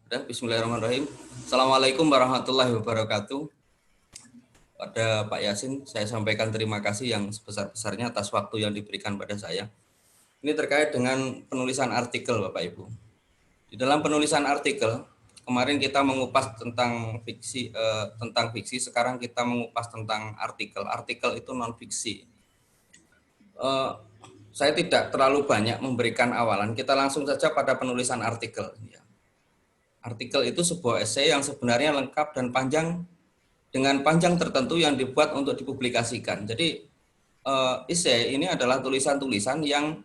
Bismillahirrahmanirrahim. Assalamualaikum warahmatullahi wabarakatuh. Pada Pak Yasin, saya sampaikan terima kasih yang sebesar-besarnya atas waktu yang diberikan pada saya. Ini terkait dengan penulisan artikel, Bapak Ibu. Di dalam penulisan artikel, kemarin kita mengupas tentang fiksi, sekarang kita mengupas tentang artikel. Artikel itu non fiksi. Saya tidak terlalu banyak memberikan awalan, kita langsung saja pada penulisan artikel. Artikel itu sebuah esai yang sebenarnya lengkap dan panjang dengan panjang tertentu yang dibuat untuk dipublikasikan. Jadi esai ini adalah tulisan-tulisan yang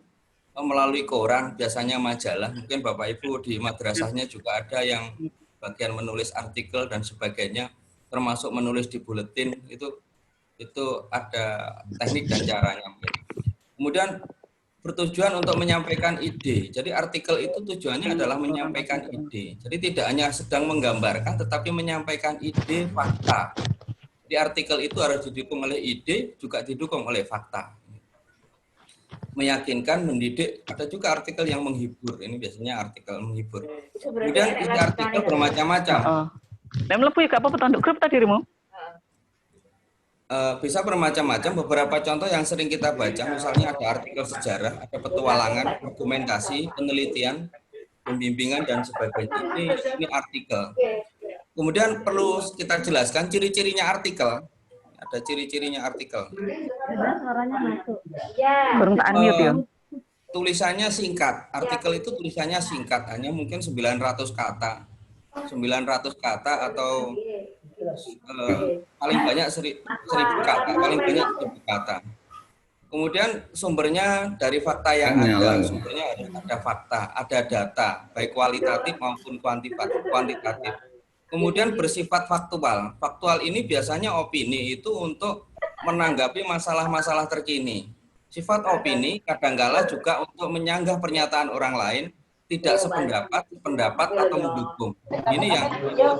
melalui koran, biasanya majalah. Mungkin Bapak Ibu di madrasahnya juga ada yang bagian menulis artikel dan sebagainya, termasuk menulis di buletin, itu ada teknik dan caranya. Kemudian bertujuan untuk menyampaikan ide. Jadi artikel itu tujuannya adalah menyampaikan ide. Jadi tidak hanya sedang menggambarkan, tetapi menyampaikan ide, fakta. Di artikel itu harus didukung oleh ide, juga didukung oleh fakta. Meyakinkan, mendidik, ada juga artikel yang menghibur. Ini biasanya artikel menghibur. Kemudian isi artikel bermacam-macam. Melepuh ya apa tanduk grup tadi dirimu? Bisa bermacam-macam. Beberapa contoh yang sering kita baca, misalnya ada artikel sejarah, ada petualangan, argumentasi, penelitian, pembimbingan dan sebagainya. Ini artikel. Kemudian perlu kita jelaskan ciri-cirinya artikel. Ada ciri-cirinya artikel. Suaranya masuk. Tulisannya singkat. Artikel itu tulisannya singkat, hanya mungkin 900 kata. 900 kata atau paling banyak 1000 kata, paling banyak 1000 kata. Kemudian sumbernya dari fakta yang ada, sumbernya ada fakta, ada data, baik kualitatif maupun kuantitatif. Kemudian bersifat faktual. Faktual ini biasanya opini itu untuk menanggapi masalah-masalah terkini. Sifat opini kadangkala juga untuk menyanggah pernyataan orang lain, tidak sependapat atau mendukung. Ini yang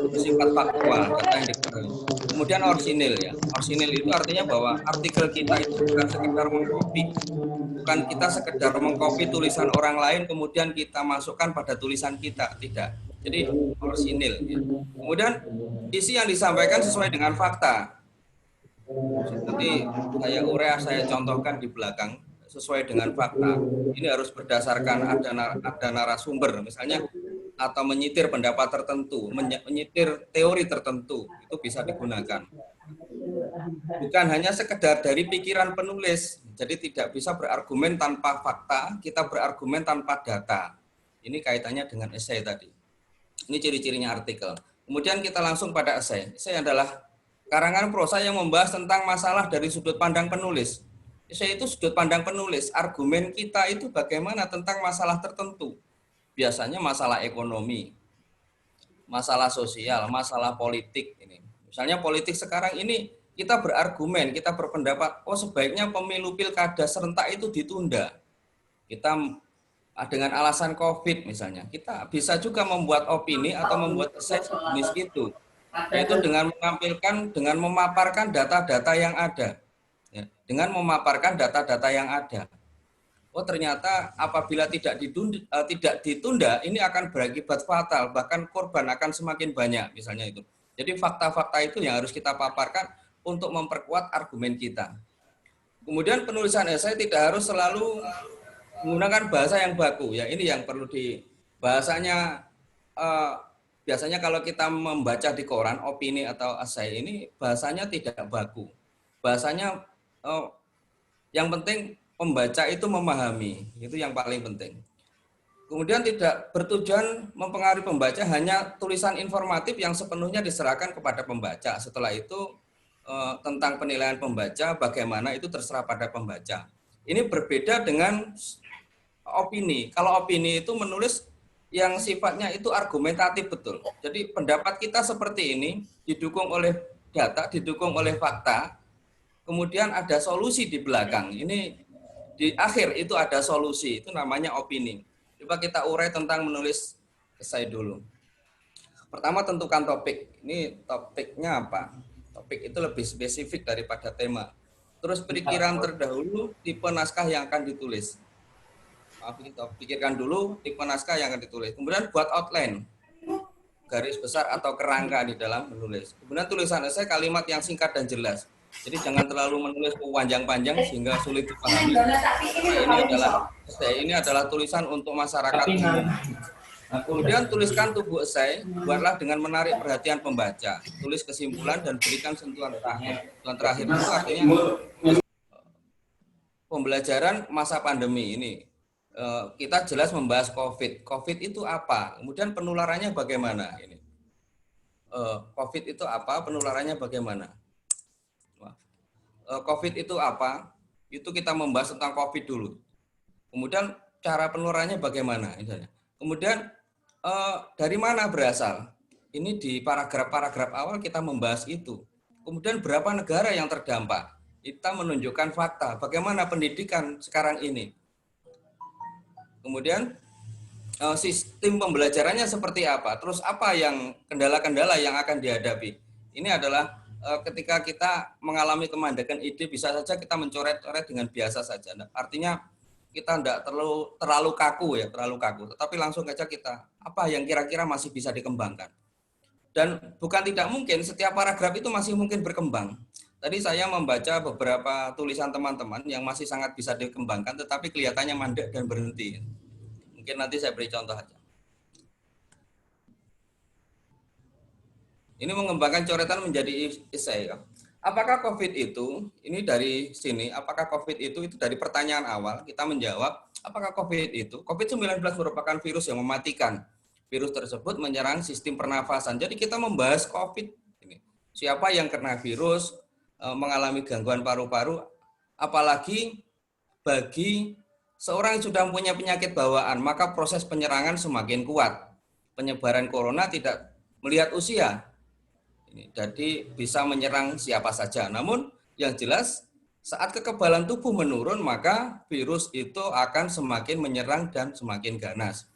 bersifat faktual, data yang diketahui. Kemudian orsinil ya. Orsinil itu artinya bahwa artikel kita itu bukan sekedar mengcopy, bukan kita sekedar mengcopy tulisan orang lain kemudian kita masukkan pada tulisan kita, tidak. Jadi orsinil. Ya. Kemudian isi yang disampaikan sesuai dengan fakta. Seperti saya contohkan di belakang, sesuai dengan fakta. Ini harus berdasarkan ada narasumber, misalnya, atau menyitir pendapat tertentu, menyitir teori tertentu, itu bisa digunakan. Bukan hanya sekedar dari pikiran penulis, jadi tidak bisa berargumen tanpa fakta, kita berargumen tanpa data. Ini kaitannya dengan esai tadi. Ini ciri-cirinya artikel. Kemudian kita langsung pada esai. Esai adalah karangan prosa yang membahas tentang masalah dari sudut pandang penulis. Esai itu sudut pandang penulis. Argumen kita itu bagaimana tentang masalah tertentu. Biasanya masalah ekonomi, masalah sosial, masalah politik. Ini. Misalnya politik sekarang ini kita berargumen, kita berpendapat, oh sebaiknya pemilu pilkada serentak itu ditunda. Kita dengan alasan COVID misalnya, kita bisa juga membuat opini atau membuat esai sejenis itu. Yaitu dengan menampilkan, dengan memaparkan data-data yang ada. Ya, dengan memaparkan data-data yang ada. Oh ternyata apabila tidak ditunda, ini akan berakibat fatal, bahkan korban akan semakin banyak misalnya itu. Jadi fakta-fakta itu yang harus kita paparkan untuk memperkuat argumen kita. Kemudian penulisan esai tidak harus selalu menggunakan bahasa yang baku, ya ini yang perlu bahasanya. Biasanya kalau kita membaca di koran opini atau esai ini bahasanya tidak baku, bahasanya yang penting pembaca itu memahami, itu yang paling penting. Kemudian tidak bertujuan mempengaruhi pembaca, hanya tulisan informatif yang sepenuhnya diserahkan kepada pembaca. Setelah itu tentang penilaian pembaca, bagaimana itu terserah pada pembaca. Ini berbeda dengan opini. Kalau opini itu menulis yang sifatnya itu argumentatif betul. Jadi pendapat kita seperti ini, didukung oleh data, didukung oleh fakta, kemudian ada solusi di belakang. Ini di akhir itu ada solusi, itu namanya opini. Coba kita urai tentang menulis esai dulu. Pertama tentukan topik. Ini topiknya apa? Topik itu lebih spesifik daripada tema. Terus pikiran terdahulu tipe naskah yang akan ditulis. Pikirkan dulu tipe naskah yang akan ditulis. Kemudian buat outline. garis besar atau kerangka di dalam menulis. Kemudian tulisan esai kalimat yang singkat dan jelas. Jadi jangan terlalu menulis panjang-panjang sehingga sulit dipahami. Ini adalah tulisan untuk masyarakat umum. Kemudian tuliskan tubuh esai, buatlah dengan menarik perhatian pembaca. Tulis kesimpulan dan berikan sentuhan terakhir. Sentuhan terakhir itu artinya pembelajaran masa pandemi ini. Kita jelas membahas COVID. COVID itu apa? Kemudian penularannya bagaimana? Ini COVID itu apa? Penularannya bagaimana? COVID itu apa? Itu kita membahas tentang COVID dulu. Kemudian cara penularannya bagaimana? Misalnya. Kemudian dari mana berasal? Ini di paragraf-paragraf awal kita membahas itu. Kemudian berapa negara yang terdampak? Kita menunjukkan fakta. Bagaimana pendidikan sekarang ini? Kemudian sistem pembelajarannya seperti apa? Terus apa yang kendala-kendala yang akan dihadapi? Ini adalah ketika kita mengalami kemandekan ide, bisa saja kita mencoret-coret dengan biasa saja. Artinya kita tidak terlalu kaku ya, tetapi langsung saja kita apa yang kira-kira masih bisa dikembangkan. Dan bukan tidak mungkin setiap paragraf itu masih mungkin berkembang. Tadi saya membaca beberapa tulisan teman-teman yang masih sangat bisa dikembangkan, tetapi kelihatannya mandek dan berhenti. Mungkin nanti saya beri contoh aja. Ini mengembangkan coretan menjadi esai. Apakah COVID itu, ini dari sini, apakah COVID itu dari pertanyaan awal, kita menjawab, apakah COVID itu, COVID-19 merupakan virus yang mematikan. Virus tersebut menyerang sistem pernafasan. Jadi kita membahas COVID. Ini. Siapa yang kena virus, mengalami gangguan paru-paru, apalagi bagi seorang yang sudah punya penyakit bawaan, maka proses penyerangan semakin kuat. Penyebaran corona tidak melihat usia. Jadi bisa menyerang siapa saja. Namun yang jelas saat kekebalan tubuh menurun, maka virus itu akan semakin menyerang dan semakin ganas.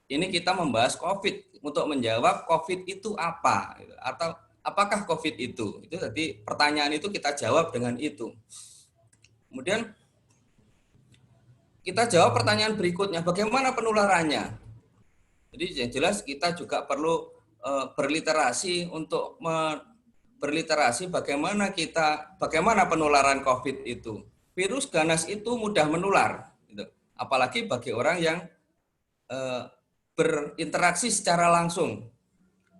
Ini kita membahas COVID untuk menjawab COVID itu apa atau apakah COVID itu. Itu tadi pertanyaan itu kita jawab dengan itu. Kemudian kita jawab pertanyaan berikutnya, bagaimana penularannya? Jadi yang jelas kita juga perlu berliterasi untuk berliterasi bagaimana penularan COVID itu. Virus ganas itu mudah menular, gitu. Apalagi bagi orang yang berinteraksi secara langsung.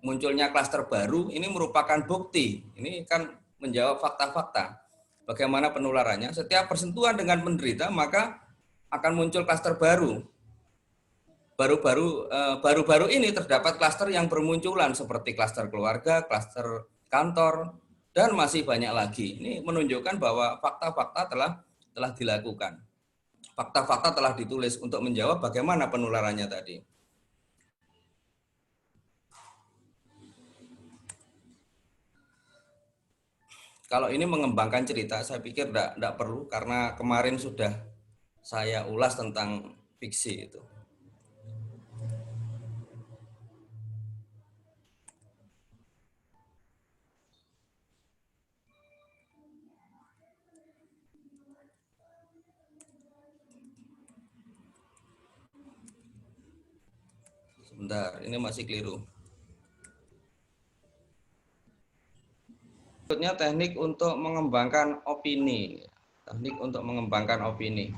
Munculnya klaster baru ini merupakan bukti. Ini kan menjawab fakta-fakta. Bagaimana penularannya? Setiap bersentuhan dengan penderita maka akan muncul klaster baru. Baru-baru ini terdapat klaster yang bermunculan seperti klaster keluarga, klaster kantor, dan masih banyak lagi. Ini menunjukkan bahwa fakta-fakta telah dilakukan. Fakta-fakta telah ditulis untuk menjawab bagaimana penularannya tadi. Kalau ini mengembangkan cerita, saya pikir tidak perlu karena kemarin sudah saya ulas tentang fiksi itu. Sebentar, ini masih keliru. Berikutnya teknik untuk mengembangkan opini. Teknik untuk mengembangkan opini.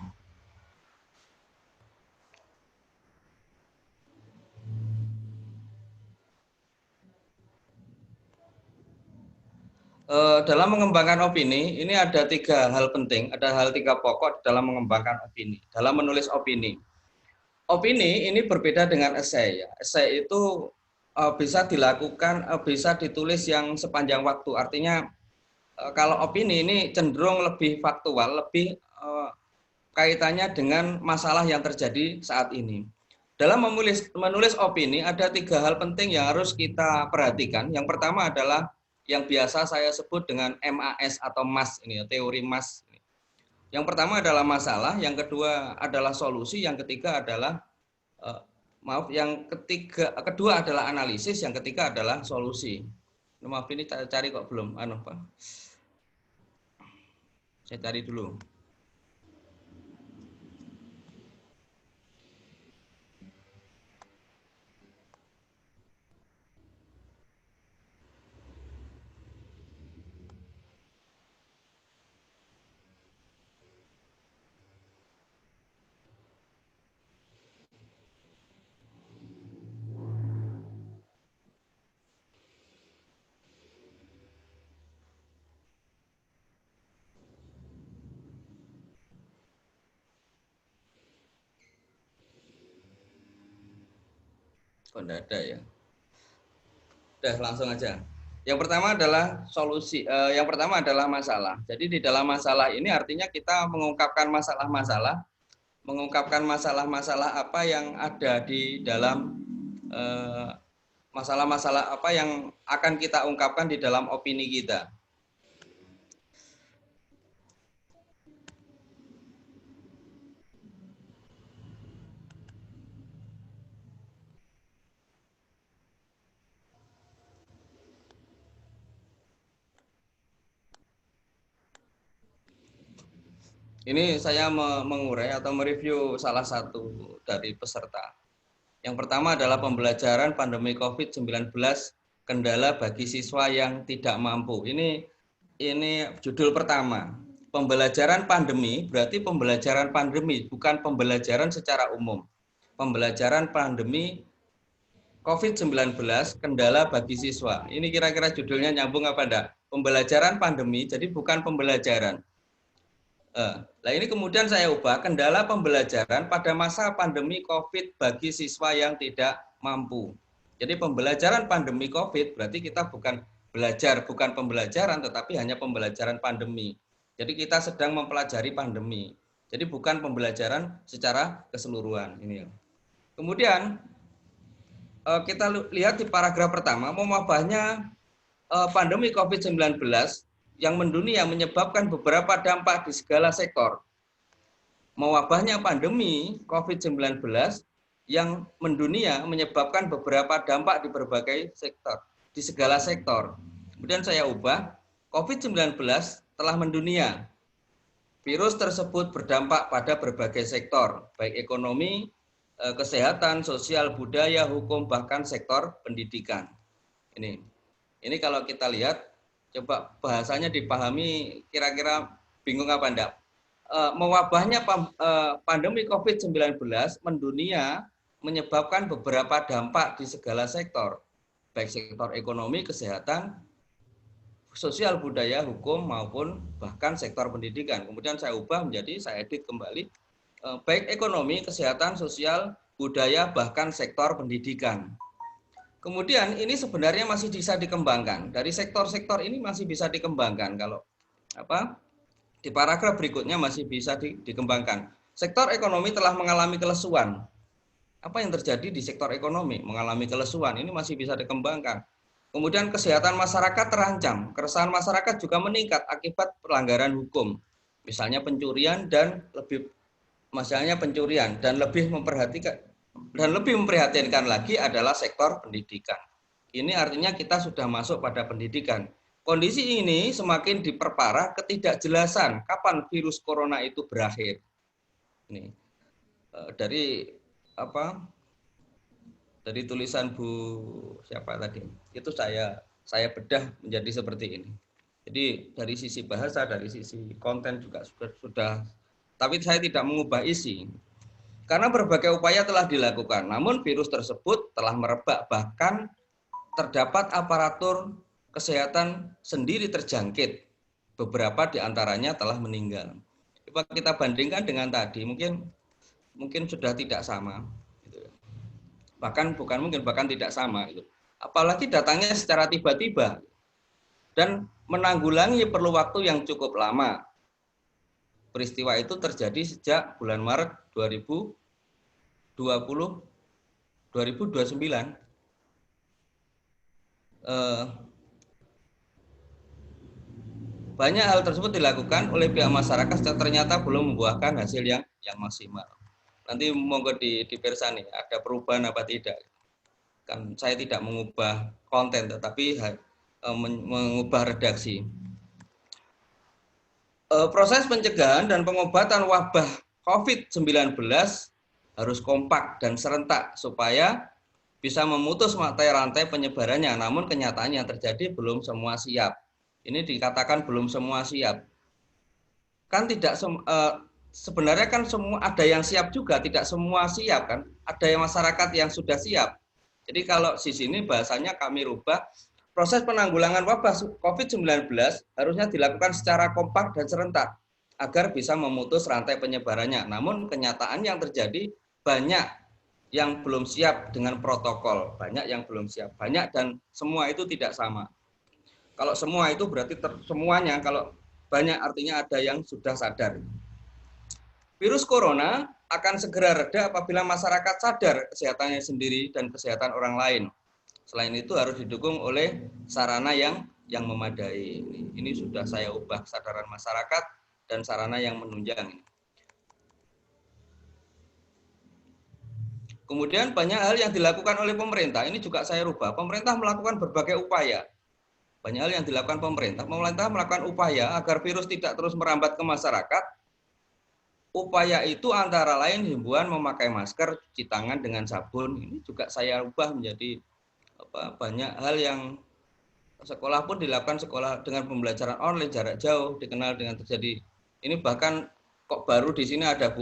Dalam mengembangkan opini, ini ada 3 hal penting, ada 3 pokok dalam mengembangkan opini, dalam menulis opini. Opini ini berbeda dengan esai. Esai itu bisa dilakukan, bisa ditulis yang sepanjang waktu. Artinya kalau opini ini cenderung lebih faktual, lebih kaitannya dengan masalah yang terjadi saat ini. Dalam menulis opini ada 3 hal penting yang harus kita perhatikan. Yang pertama adalah yang biasa saya sebut dengan MAS atau MAS ini, teori MAS. Yang pertama adalah masalah, yang kedua adalah solusi, yang ketiga adalah kedua adalah analisis, yang ketiga adalah solusi. Maaf ini saya cari kok belum Pak. Saya cari dulu. Oh, enggak ada ya. Udah langsung aja. Yang pertama adalah solusi. Yang pertama adalah masalah. Jadi di dalam masalah ini artinya kita mengungkapkan masalah-masalah apa yang ada di dalam masalah-masalah apa yang akan kita ungkapkan di dalam opini kita. Ini saya mengurai atau mereview salah satu dari peserta. Yang pertama adalah pembelajaran pandemi COVID-19, kendala bagi siswa yang tidak mampu. Ini judul pertama. Pembelajaran pandemi berarti pembelajaran pandemi, bukan pembelajaran secara umum. Pembelajaran pandemi COVID-19, kendala bagi siswa. Ini kira-kira judulnya nyambung apa enggak? Pembelajaran pandemi, jadi bukan pembelajaran. Nah ini kemudian saya ubah, kendala pembelajaran pada masa pandemi COVID bagi siswa yang tidak mampu. Jadi pembelajaran pandemi COVID berarti kita bukan belajar, bukan pembelajaran, tetapi hanya pembelajaran pandemi. Jadi kita sedang mempelajari pandemi. Jadi bukan pembelajaran secara keseluruhan. Ini. Kemudian kita lihat di paragraf pertama, mewabahnya pandemi COVID-19 yang mendunia menyebabkan beberapa dampak di segala sektor. Mewabahnya pandemi COVID-19 yang mendunia menyebabkan beberapa dampak di berbagai sektor, di segala sektor. Kemudian saya ubah, COVID-19 telah mendunia. Virus tersebut berdampak pada berbagai sektor, baik ekonomi, kesehatan, sosial, budaya, hukum, bahkan sektor pendidikan. Ini kalau kita lihat, coba bahasanya dipahami, kira-kira bingung apa enggak? Mewabahnya pandemi COVID-19 mendunia menyebabkan beberapa dampak di segala sektor, baik sektor ekonomi, kesehatan, sosial, budaya, hukum, maupun bahkan sektor pendidikan. Kemudian saya ubah menjadi, saya edit kembali, baik ekonomi, kesehatan, sosial, budaya, bahkan sektor pendidikan. Kemudian ini sebenarnya masih bisa dikembangkan. Dari sektor-sektor ini masih bisa dikembangkan. Kalau di paragraf berikutnya masih bisa dikembangkan. Sektor ekonomi telah mengalami kelesuan. Apa yang terjadi di sektor ekonomi? Mengalami kelesuan. Ini masih bisa dikembangkan. Kemudian kesehatan masyarakat terancam. Keresahan masyarakat juga meningkat akibat pelanggaran hukum. Misalnya pencurian dan lebih memprihatinkan lagi adalah sektor pendidikan. Ini artinya kita sudah masuk pada pendidikan. Kondisi ini semakin diperparah ketidakjelasan kapan virus corona itu berakhir. Ini dari tulisan Bu siapa tadi? Itu saya bedah menjadi seperti ini. Jadi dari sisi bahasa, dari sisi konten juga sudah, tapi saya tidak mengubah isi. Karena berbagai upaya telah dilakukan, namun virus tersebut telah merebak, bahkan terdapat aparatur kesehatan sendiri terjangkit. Beberapa diantaranya telah meninggal. Coba kita bandingkan dengan tadi, mungkin sudah tidak sama. Bahkan tidak sama. Apalagi datangnya secara tiba-tiba dan menanggulangi perlu waktu yang cukup lama. Peristiwa itu terjadi sejak bulan Maret 2029. Banyak hal tersebut dilakukan oleh pihak masyarakat ternyata belum membuahkan hasil yang maksimal. Nanti monggo di persa nih, ada perubahan apa tidak. Kan saya tidak mengubah konten, tetapi mengubah redaksi. Proses pencegahan dan pengobatan wabah COVID-19 harus kompak dan serentak supaya bisa memutus rantai penyebarannya. Namun kenyataannya yang terjadi belum semua siap. Ini dikatakan belum semua siap. Kan tidak sebenarnya kan semua ada yang siap juga, tidak semua siap kan. Ada yang masyarakat yang sudah siap. Jadi kalau di sini bahasanya kami rubah, proses penanggulangan wabah COVID-19 harusnya dilakukan secara kompak dan serentak agar bisa memutus rantai penyebarannya. Namun kenyataan yang terjadi banyak yang belum siap dengan protokol, banyak yang belum siap, banyak dan semua itu tidak sama. Kalau semua itu berarti semuanya, kalau banyak artinya ada yang sudah sadar. Virus corona akan segera reda apabila masyarakat sadar kesehatannya sendiri dan kesehatan orang lain. Selain itu harus didukung oleh sarana yang memadai. Ini sudah saya ubah kesadaran masyarakat dan sarana yang menunjang. Kemudian banyak hal yang dilakukan oleh pemerintah, ini juga saya rubah. Pemerintah melakukan berbagai upaya. Banyak hal yang dilakukan pemerintah. Pemerintah melakukan upaya agar virus tidak terus merambat ke masyarakat. Upaya itu antara lain himbauan memakai masker, cuci tangan dengan sabun. Ini juga saya ubah menjadi banyak hal yang sekolah pun dilakukan sekolah dengan pembelajaran online jarak jauh, dikenal dengan terjadi. Ini bahkan kok baru di sini ada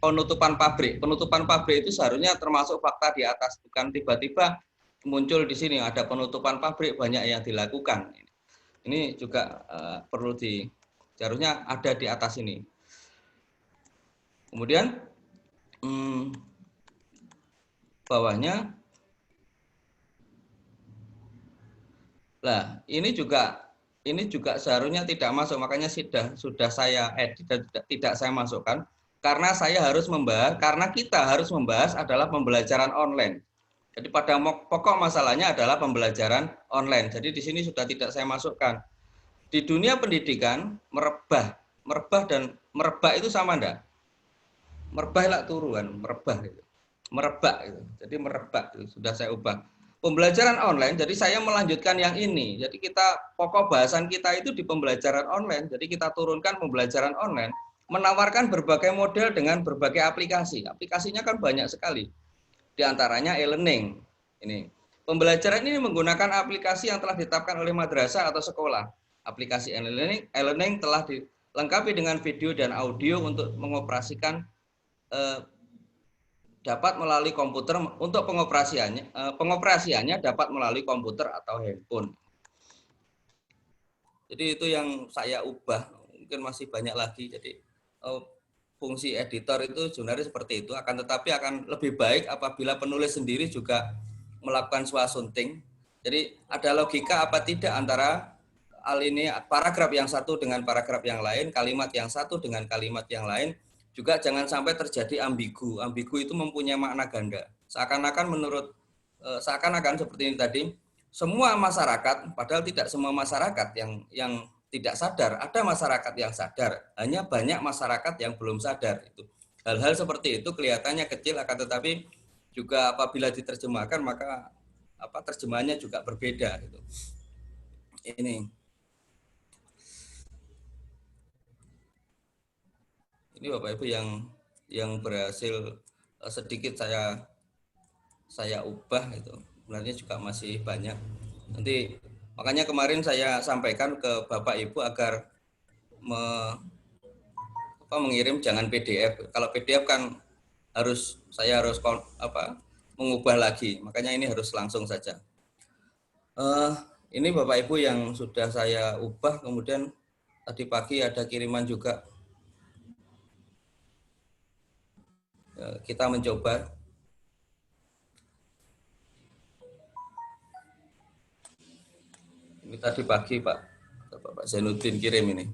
penutupan pabrik. Penutupan pabrik itu seharusnya termasuk fakta di atas, bukan tiba-tiba muncul di sini ada penutupan pabrik, banyak yang dilakukan. Ini juga perlu seharusnya ada di atas ini. Kemudian bawahnya, lah ini juga seharusnya tidak masuk, makanya sudah saya edit dan tidak saya masukkan karena kita harus membahas adalah pembelajaran online. Jadi pada pokok masalahnya adalah pembelajaran online. Jadi di sini sudah tidak saya masukkan. Di dunia pendidikan merebah itu sama enggak? Merebah lah turuan, merebah itu. Jadi merebak itu sudah saya ubah. Pembelajaran online, jadi saya melanjutkan yang ini. Jadi pokok bahasan kita itu di pembelajaran online. Jadi kita turunkan pembelajaran online, menawarkan berbagai model dengan berbagai aplikasi. Aplikasinya kan banyak sekali. Di antaranya e-learning. Ini. Pembelajaran ini menggunakan aplikasi yang telah ditetapkan oleh madrasah atau sekolah. Aplikasi e-learning telah dilengkapi dengan video dan audio untuk mengoperasikan dapat melalui komputer. Untuk pengoperasiannya dapat melalui komputer atau handphone. Jadi itu yang saya ubah, mungkin masih banyak lagi. Jadi fungsi editor itu sebenarnya seperti itu, tetapi akan lebih baik apabila penulis sendiri juga melakukan swasembada. Jadi ada logika apa tidak antara paragraf yang satu dengan paragraf yang lain, kalimat yang satu dengan kalimat yang lain. Juga jangan sampai terjadi ambigu. Ambigu itu mempunyai makna ganda. Seakan-akan seperti ini tadi, semua masyarakat, padahal tidak semua masyarakat yang tidak sadar. Ada masyarakat yang sadar, hanya banyak masyarakat yang belum sadar. Itu hal-hal seperti itu kelihatannya kecil, akan tetapi juga apabila diterjemahkan maka terjemahannya juga berbeda. Gitu. Ini Bapak Ibu yang berhasil sedikit saya ubah itu. Sebenarnya juga masih banyak. Nanti makanya kemarin saya sampaikan ke Bapak Ibu agar mengirim jangan PDF. Kalau PDF kan saya harus mengubah lagi. Makanya ini harus langsung saja. Ini Bapak Ibu yang sudah saya ubah. Kemudian tadi pagi ada kiriman juga. Kita mencoba. Ini tadi pagi Pak Zainuddin kirim ini.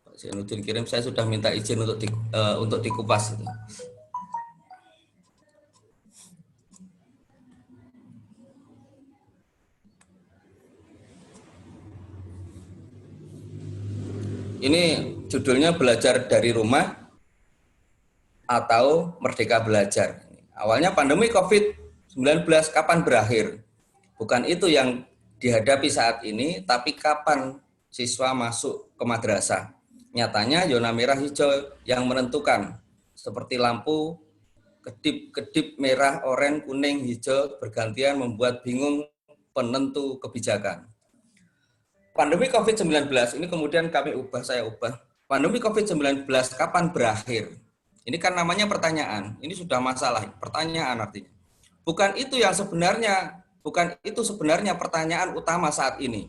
Pak Zainuddin kirim, saya sudah minta izin untuk dikupas. Ini judulnya Belajar dari Rumah atau Merdeka Belajar. Awalnya pandemi COVID-19 kapan berakhir? Bukan itu yang dihadapi saat ini, tapi kapan siswa masuk ke madrasah. Nyatanya zona merah hijau yang menentukan, seperti lampu kedip-kedip merah, oranye, kuning, hijau bergantian membuat bingung penentu kebijakan. Pandemi COVID-19 ini kemudian saya ubah. Pandemi COVID-19 kapan berakhir? Ini kan namanya pertanyaan. Ini sudah masalah, pertanyaan artinya. Bukan itu sebenarnya pertanyaan utama saat ini.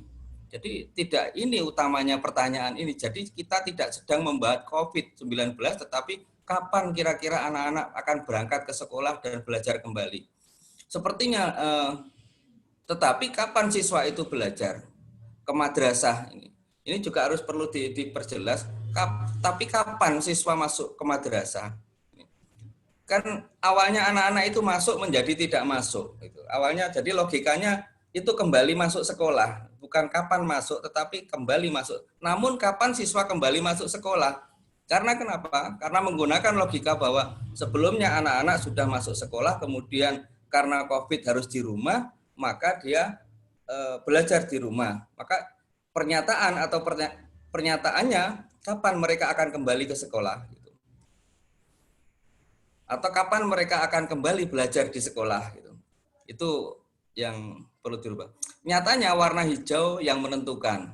Jadi tidak ini utamanya pertanyaan ini. Jadi kita tidak sedang membahas COVID-19, tetapi kapan kira-kira anak-anak akan berangkat ke sekolah dan belajar kembali. Sepertinya, tetapi kapan siswa itu belajar ke madrasah ini? Ini juga harus perlu diperjelas. Tapi kapan siswa masuk ke madrasah? Kan awalnya anak-anak itu masuk menjadi tidak masuk. Awalnya jadi logikanya itu kembali masuk sekolah. Bukan kapan masuk, tetapi kembali masuk. Namun kapan siswa kembali masuk sekolah? Karena kenapa? Karena menggunakan logika bahwa sebelumnya anak-anak sudah masuk sekolah, kemudian karena COVID harus di rumah, maka dia belajar di rumah. Maka pernyataan atau pernyataannya kapan mereka akan kembali ke sekolah? Gitu. Atau kapan mereka akan kembali belajar di sekolah? Gitu. Itu yang perlu dirubah. Nyatanya warna hijau yang menentukan.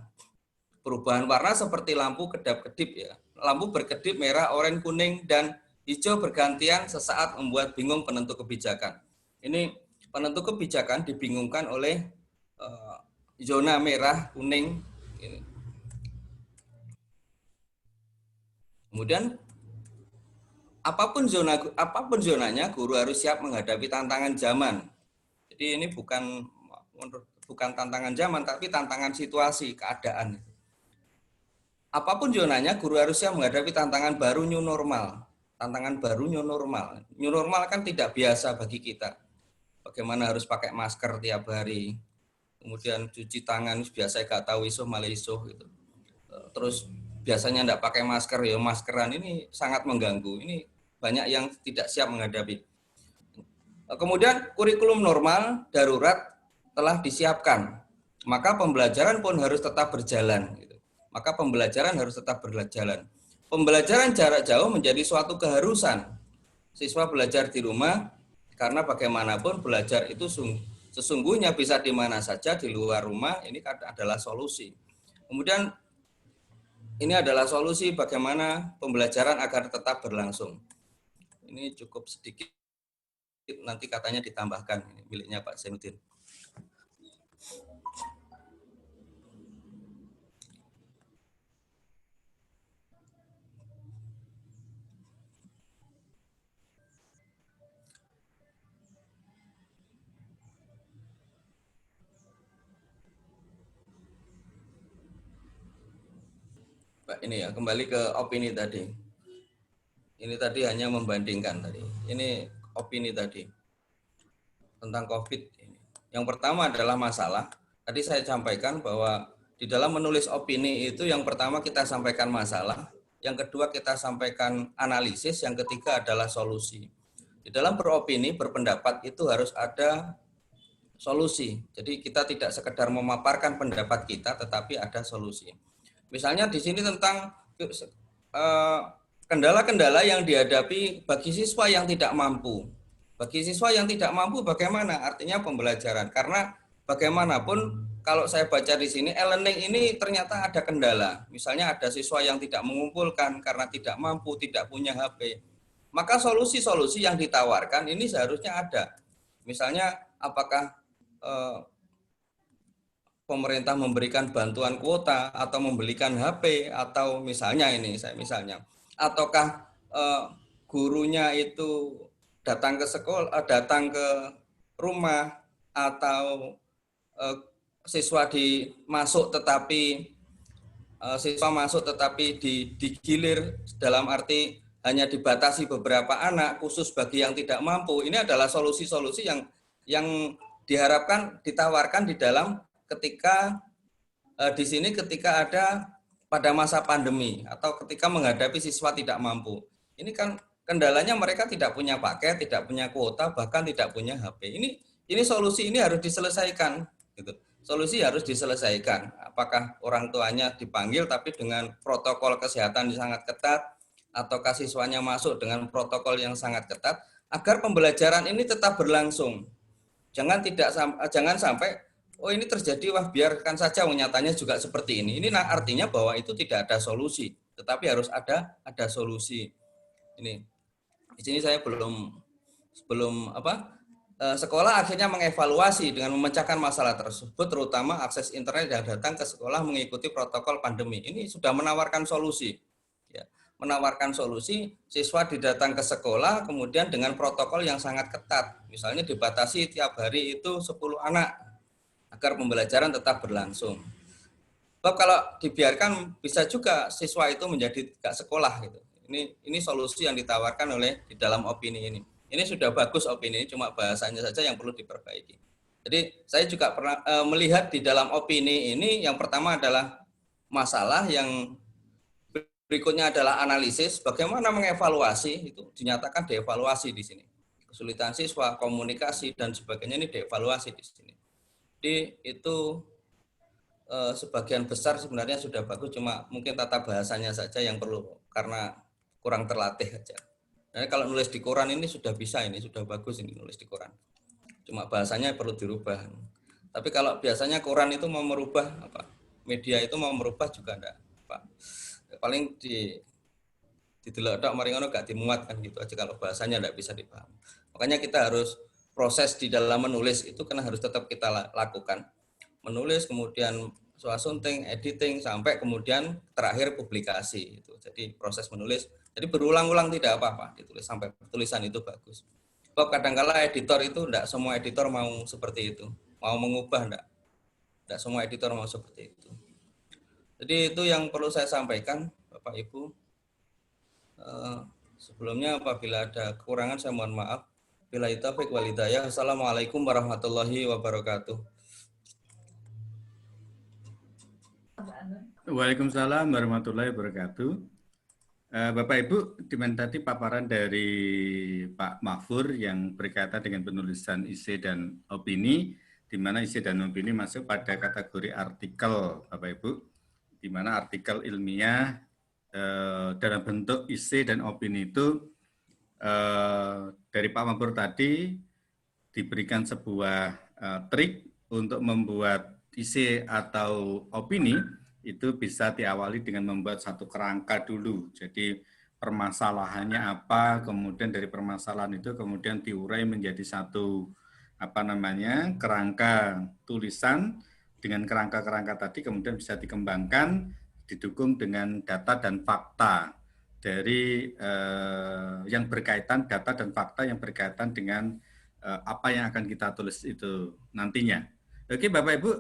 Perubahan warna seperti lampu kedap-kedip ya. Lampu berkedip merah, oranye, kuning, dan hijau bergantian sesaat membuat bingung penentu kebijakan. Ini penentu kebijakan dibingungkan oleh zona merah, kuning. Ini. Kemudian apapun zonanya, guru harus siap menghadapi tantangan zaman. Jadi ini bukan tantangan zaman, tapi tantangan situasi, keadaan. Apapun zonanya, guru harus siap menghadapi tantangan baru new normal. Tantangan baru new normal. New normal kan tidak biasa bagi kita. Bagaimana harus pakai masker tiap hari. Kemudian cuci tangan, biasa gak tahu iso malah iso gitu. Terus biasanya enggak pakai masker, ya maskeran ini sangat mengganggu. Ini banyak yang tidak siap menghadapi. Kemudian kurikulum normal darurat telah disiapkan. Maka pembelajaran pun harus tetap berjalan. Maka pembelajaran harus tetap berjalan. Pembelajaran jarak jauh menjadi suatu keharusan. Siswa belajar di rumah karena bagaimanapun belajar itu sesungguhnya bisa di mana saja di luar rumah. Ini adalah solusi. Kemudian ini adalah solusi bagaimana pembelajaran agar tetap berlangsung. Ini cukup sedikit, nanti katanya ditambahkan, ini miliknya Pak Zainuddin. Ini ya, kembali ke opini tadi. Ini tadi hanya membandingkan tadi. Ini opini tadi tentang COVID ini. Yang pertama adalah masalah. Tadi saya sampaikan bahwa di dalam menulis opini itu yang pertama kita sampaikan masalah, yang kedua kita sampaikan analisis, yang ketiga adalah solusi. Di dalam beropini, berpendapat itu harus ada solusi. Jadi kita tidak sekedar memaparkan pendapat kita, tetapi ada solusi. Misalnya di sini tentang kendala-kendala yang dihadapi bagi siswa yang tidak mampu. Bagi siswa yang tidak mampu bagaimana? Artinya pembelajaran. Karena bagaimanapun kalau saya baca di sini e-learning ini ternyata ada kendala. Misalnya ada siswa yang tidak mengumpulkan karena tidak mampu, tidak punya HP. Maka solusi-solusi yang ditawarkan ini seharusnya ada. Misalnya apakah pemerintah memberikan bantuan kuota atau membelikan HP atau misalnya ataukah gurunya itu datang ke sekolah, datang ke rumah atau siswa masuk tetapi digilir dalam arti hanya dibatasi beberapa anak khusus bagi yang tidak mampu. Ini adalah solusi-solusi yang diharapkan ditawarkan di dalam ketika ada pada masa pandemi atau ketika menghadapi siswa tidak mampu. Ini kan kendalanya mereka tidak punya paket, tidak punya kuota, bahkan tidak punya HP. Ini solusi ini harus diselesaikan gitu. Solusi harus diselesaikan. Apakah orang tuanya dipanggil tapi dengan protokol kesehatan yang sangat ketat ataukah siswanya masuk dengan protokol yang sangat ketat agar pembelajaran ini tetap berlangsung. Jangan sampai ini terjadi, biarkan saja, nyatanya juga seperti ini. Ini artinya bahwa itu tidak ada solusi, tetapi harus ada solusi. Ini di sini saya belum sekolah akhirnya mengevaluasi dengan memecahkan masalah tersebut, terutama akses internet dan datang ke sekolah mengikuti protokol pandemi. Ini sudah menawarkan solusi. Ya. menawarkan solusi, siswa didatang ke sekolah kemudian dengan protokol yang sangat ketat. Misalnya dibatasi tiap hari itu 10 anak agar pembelajaran tetap berlangsung. Sebab kalau dibiarkan bisa juga siswa itu menjadi tidak sekolah gitu. Ini solusi yang ditawarkan oleh di dalam opini ini. Ini sudah bagus opini ini, cuma bahasanya saja yang perlu diperbaiki. Jadi saya juga pernah melihat di dalam opini ini yang pertama adalah masalah, yang berikutnya adalah analisis, bagaimana mengevaluasi, itu dinyatakan dievaluasi di sini. Kesulitan siswa, komunikasi dan sebagainya ini dievaluasi di sini. Jadi itu sebagian besar sebenarnya sudah bagus, cuma mungkin tata bahasanya saja yang perlu karena kurang terlatih aja. Nah, kalau nulis di koran ini sudah bisa, ini sudah bagus ini nulis di koran. Cuma bahasanya perlu dirubah. Tapi kalau biasanya koran itu mau merubah apa? Media itu mau merubah juga enggak, Pak. Paling di delok mari ngono gak dimuat kan gitu aja kalau bahasanya enggak bisa dipaham. Makanya kita harus proses di dalam menulis itu kan harus tetap kita lakukan. Menulis, kemudian swasembada, editing, sampai kemudian terakhir publikasi itu. Jadi proses menulis, jadi berulang-ulang tidak apa-apa ditulis sampai tulisan itu bagus. Sebab kadang-kala editor itu enggak semua editor mau seperti itu, mau mengubah enggak semua editor mau seperti itu. Jadi itu yang perlu saya sampaikan, Bapak Ibu. Sebelumnya apabila ada kekurangan saya mohon maaf. Billahi taufiq wal hidayah. Assalamualaikum warahmatullahi wabarakatuh. Waalaikumsalam warahmatullahi wabarakatuh. Bapak Ibu, dimana tadi paparan dari Pak Mahfur yang berkaitan dengan penulisan isi dan opini, di mana isi dan opini masuk pada kategori artikel, Bapak Ibu, di mana artikel ilmiah dalam bentuk isi dan opini itu dari Pak Mahfur tadi diberikan sebuah trik untuk membuat isi atau opini itu bisa diawali dengan membuat satu kerangka dulu. Jadi permasalahannya apa, kemudian dari permasalahan itu kemudian diurai menjadi satu kerangka tulisan. Dengan kerangka-kerangka tadi kemudian bisa dikembangkan, didukung dengan data dan fakta dari yang berkaitan, data dan fakta yang berkaitan dengan apa yang akan kita tulis itu nantinya. Oke, Bapak Ibu,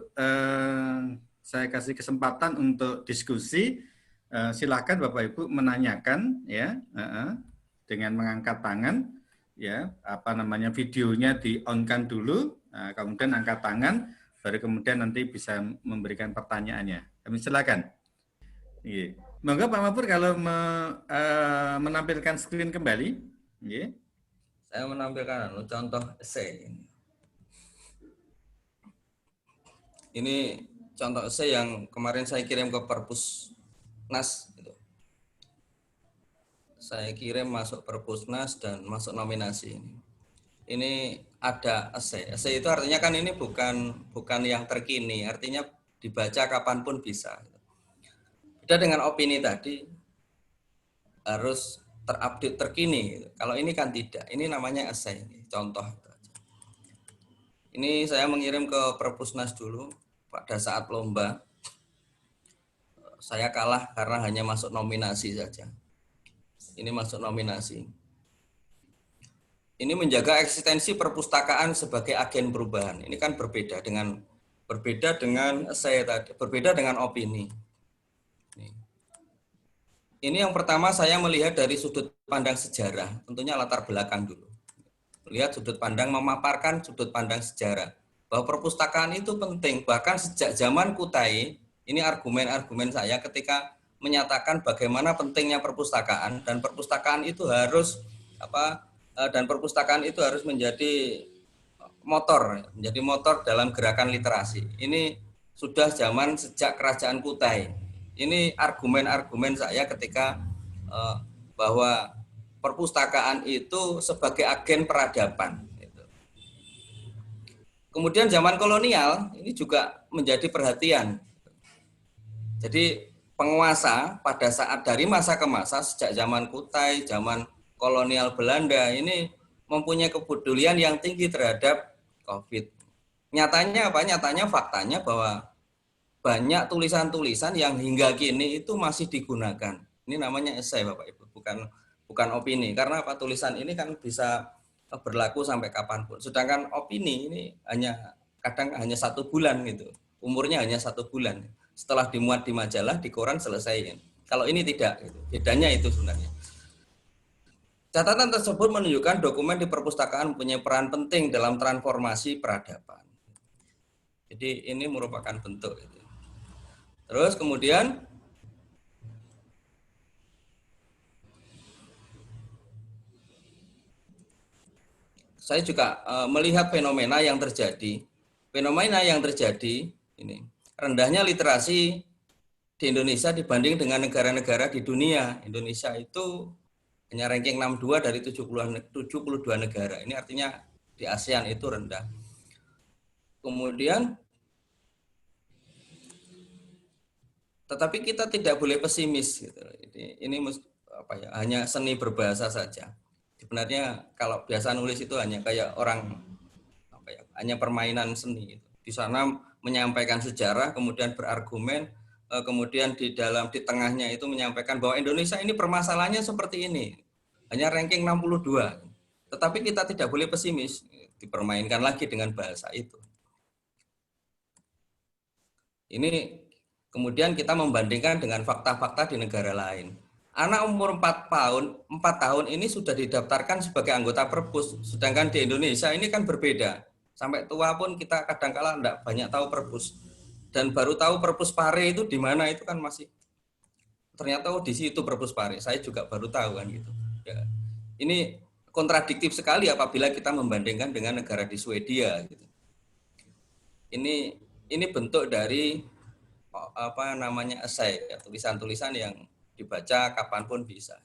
saya kasih kesempatan untuk diskusi. Silakan Bapak Ibu menanyakan ya, dengan mengangkat tangan ya, videonya di-on-kan dulu, kemudian angkat tangan, baru kemudian nanti bisa memberikan pertanyaannya. Kami silakan. Iya. Monggo Pak Mahfur kalau menampilkan screen kembali. Iya. Saya menampilkan contoh esai. Ini contoh esai yang kemarin saya kirim ke Perpusnas. Gitu. Saya kirim masuk Perpusnas dan masuk nominasi. Ini ada esai. Esai itu artinya kan ini bukan yang terkini, artinya dibaca kapanpun bisa. Beda dengan opini tadi, harus terupdate terkini. Kalau ini kan tidak, ini namanya esai. Contoh. Ini saya mengirim ke Perpusnas dulu pada saat lomba. Saya kalah karena hanya masuk nominasi saja. Ini masuk nominasi. Ini menjaga eksistensi perpustakaan sebagai agen perubahan. Ini kan berbeda dengan esai tadi, berbeda dengan opini. Ini yang pertama saya melihat dari sudut pandang sejarah, tentunya latar belakang dulu. Lihat sudut pandang, memaparkan sudut pandang sejarah. Bahwa perpustakaan itu penting, bahkan sejak zaman Kutai, ini argumen-argumen saya ketika menyatakan bagaimana pentingnya perpustakaan, dan perpustakaan itu harus menjadi motor dalam gerakan literasi. Ini sudah zaman sejak kerajaan Kutai. Ini argumen-argumen saya ketika bahwa perpustakaan itu sebagai agen peradaban. Kemudian zaman kolonial ini juga menjadi perhatian. Jadi penguasa pada saat dari masa ke masa, sejak zaman Kutai, zaman kolonial Belanda, ini mempunyai kepedulian yang tinggi terhadap COVID. Nyatanya apa? Nyatanya faktanya bahwa banyak tulisan-tulisan yang hingga kini itu masih digunakan. Ini namanya esai Bapak Ibu, bukan opini. Karena apa, tulisan ini kan bisa berlaku sampai kapanpun. Sedangkan opini ini kadang hanya 1 bulan gitu. Umurnya hanya 1 bulan. Setelah dimuat di majalah, di koran, selesai. Kalau ini tidak, gitu. Bedanya itu sebenarnya. Catatan tersebut menunjukkan dokumen di perpustakaan mempunyai peran penting dalam transformasi peradaban. Jadi ini merupakan bentuk. Gitu. Terus kemudian saya juga melihat fenomena yang terjadi. Fenomena yang terjadi ini rendahnya literasi di Indonesia dibanding dengan negara-negara di dunia. Indonesia itu hanya ranking 62 dari 72 negara. Ini artinya di ASEAN itu rendah. Kemudian tetapi kita tidak boleh pesimis gitu. Ini apa ya, hanya seni berbahasa saja. Sebenarnya kalau biasa nulis itu hanya kayak orang apa ya, hanya permainan seni. Di sana menyampaikan sejarah, kemudian berargumen, kemudian di tengahnya itu menyampaikan bahwa Indonesia ini permasalahannya seperti ini. Hanya ranking 62. Tetapi kita tidak boleh pesimis, dipermainkan lagi dengan bahasa itu. Ini kemudian kita membandingkan dengan fakta-fakta di negara lain. Anak umur 4 tahun ini sudah didaftarkan sebagai anggota Perpus, sedangkan di Indonesia ini kan berbeda. Sampai tua pun kita kadang-kala enggak banyak tahu Perpus. Dan baru tahu Perpus Pare itu di mana itu kan masih ternyata di situ Perpus Pare. Saya juga baru tahu kan gitu. Ya. Ini kontradiktif sekali apabila kita membandingkan dengan negara di Swedia gitu. Ini bentuk dari apa namanya esai, ya, tulisan-tulisan yang dibaca kapanpun bisa.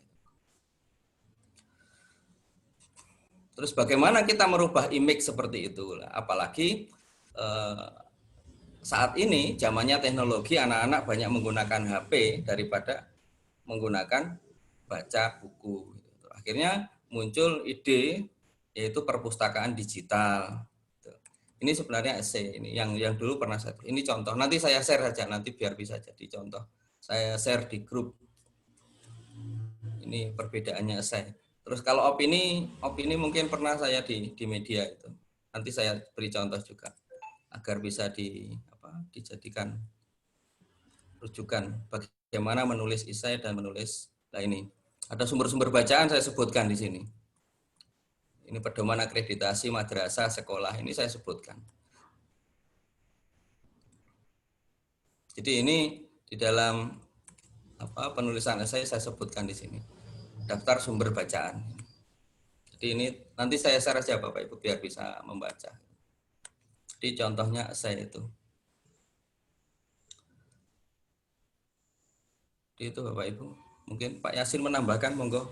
Terus bagaimana kita merubah image seperti itu? Apalagi saat ini zamannya teknologi, anak-anak banyak menggunakan HP daripada menggunakan baca buku. Akhirnya muncul ide yaitu perpustakaan digital. Ini sebenarnya esai ini yang dulu pernah saya. Ini contoh. Nanti saya share saja nanti biar bisa jadi contoh. Saya share di grup. Ini perbedaannya esai. Terus kalau opini mungkin pernah saya di media itu. Nanti saya beri contoh juga agar bisa dijadikan rujukan bagaimana menulis esai dan menulis. Nah ini ada sumber-sumber bacaan saya sebutkan di sini. Ini pedoman akreditasi madrasah sekolah ini saya sebutkan. Jadi ini di dalam penulisan esai saya sebutkan di sini. Daftar sumber bacaan. Jadi ini nanti saya share saja Bapak Ibu biar bisa membaca. Jadi contohnya esai itu. Jadi itu Bapak Ibu. Mungkin Pak Yasin menambahkan monggo.